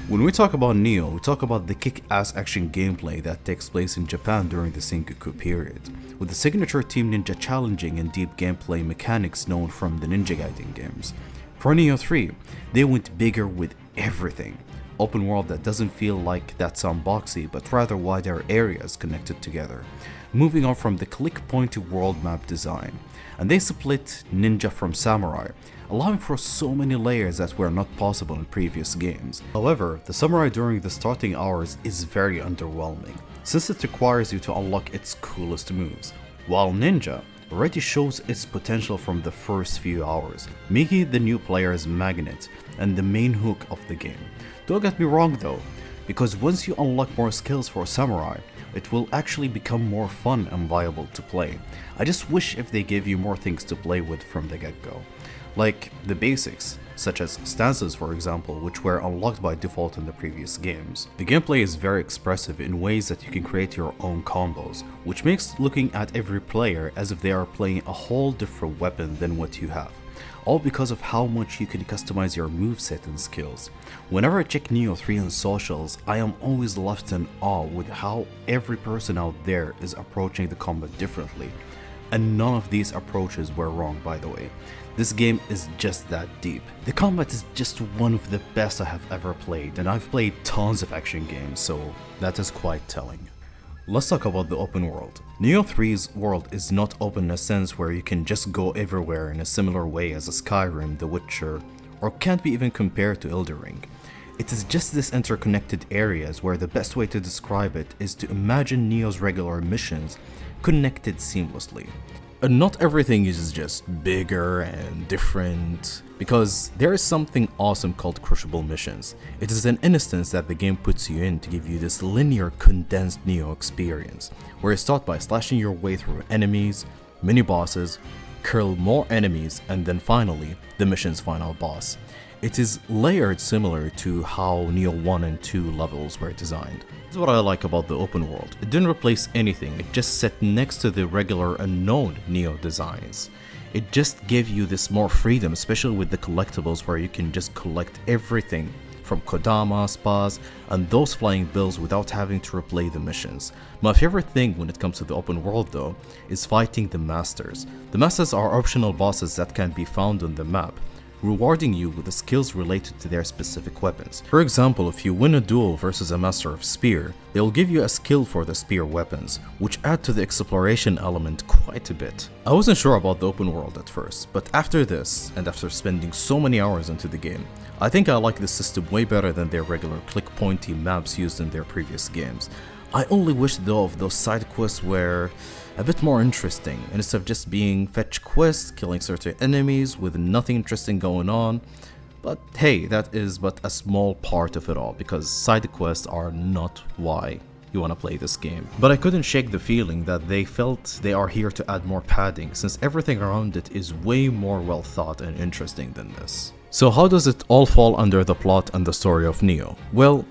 When we talk about Nioh, we talk about the kick-ass action gameplay that takes place in Japan during the Sengoku period, with the signature Team Ninja challenging and deep gameplay mechanics known from the Ninja Gaiden games. For Nioh 3, they went bigger with everything. Open world that doesn't feel like that boxy, but rather wider areas connected together. Moving on from the click-pointy world map design. And they split ninja from samurai, allowing for so many layers that were not possible in previous games. However, the samurai during the starting hours is very underwhelming, since it requires you to unlock its coolest moves, while ninja already shows its potential from the first few hours, making the new player's magnet and the main hook of the game. Don't get me wrong though, because once you unlock more skills for samurai, it will actually become more fun and viable to play. I just wish if they gave you more things to play with from the get-go. Like the basics, such as stances for example, which were unlocked by default in the previous games. The gameplay is very expressive in ways that you can create your own combos, which makes looking at every player as if they are playing a whole different weapon than what you have. All because of how much you can customize your moveset and skills. Whenever I check Nioh 3 on socials, I am always left in awe with how every person out there is approaching the combat differently. And none of these approaches were wrong, by the way. This game is just that deep. The combat is just one of the best I have ever played, and I've played tons of action games, so that is quite telling. Let's talk about the open world. Nioh 3's world is not open in a sense where you can just go everywhere in a similar way as a Skyrim, The Witcher, or can't be even compared to Elden Ring. It is just this interconnected areas where the best way to describe it is to imagine Nioh's regular missions connected seamlessly. And not everything is just bigger and different, because there is something awesome called crushable missions. It is an instance that the game puts you in to give you this linear condensed Nioh experience, where you start by slashing your way through enemies, mini bosses, kill more enemies, and then finally, the mission's final boss. It is layered similar to how Nioh 1 and 2 levels were designed. This is what I like about the open world. It didn't replace anything, it just sat next to the regular and known Nioh designs. It just gave you this more freedom, especially with the collectibles where you can just collect everything from Kodama, spas, and those flying bills without having to replay the missions. My favorite thing when it comes to the open world though, is fighting the masters. The masters are optional bosses that can be found on the map, rewarding you with the skills related to their specific weapons. For example, if you win a duel versus a master of spear, they'll give you a skill for the spear weapons, which add to the exploration element quite a bit. I wasn't sure about the open world at first, but after this, and after spending so many hours into the game, I think I like the system way better than their regular click-pointy maps used in their previous games. I only wish though of those side quests were a bit more interesting, instead of just being fetch quests, killing certain enemies with nothing interesting going on. But hey, that is but a small part of it all, because side quests are not why you want to play this game. But I couldn't shake the feeling that they felt they are here to add more padding, since everything around it is way more well thought and interesting than this. So how does it all fall under the plot and the story of Nioh? Well,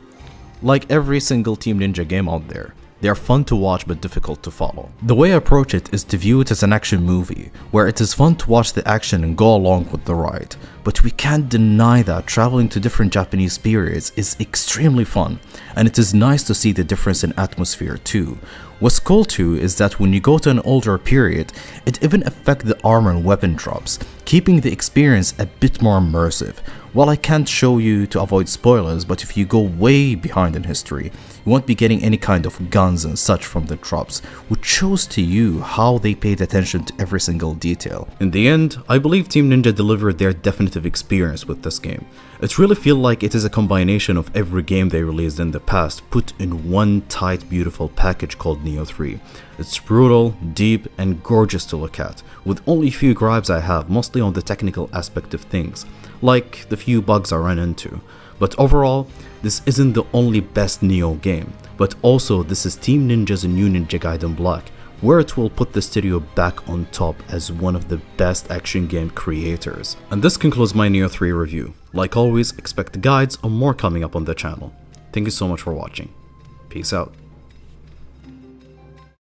like every single Team Ninja game out there, they are fun to watch but difficult to follow. The way I approach it is to view it as an action movie, where it is fun to watch the action and go along with the ride. But we can't deny that traveling to different Japanese periods is extremely fun, and it is nice to see the difference in atmosphere too. What's cool too is that when you go to an older period, it even affects the armor and weapon drops, keeping the experience a bit more immersive. Well, I can't show you to avoid spoilers, but if you go way behind in history, you won't be getting any kind of guns and such from the drops, which shows to you how they paid attention to every single detail. In the end, I believe Team Ninja delivered their definitive experience with this game. It really feels like it is a combination of every game they released in the past put in one tight, beautiful package called Nioh 3. It's brutal, deep, and gorgeous to look at, with only few gripes I have, mostly on the technical aspect of things, like the few bugs I ran into. But overall, this isn't the only best Nioh game, but also this is Team Ninja's new Ninja Gaiden Black, where it will put the studio back on top as one of the best action game creators. And this concludes my Nioh 3 review. Like always, expect guides and more coming up on the channel. Thank you so much for watching. Peace out.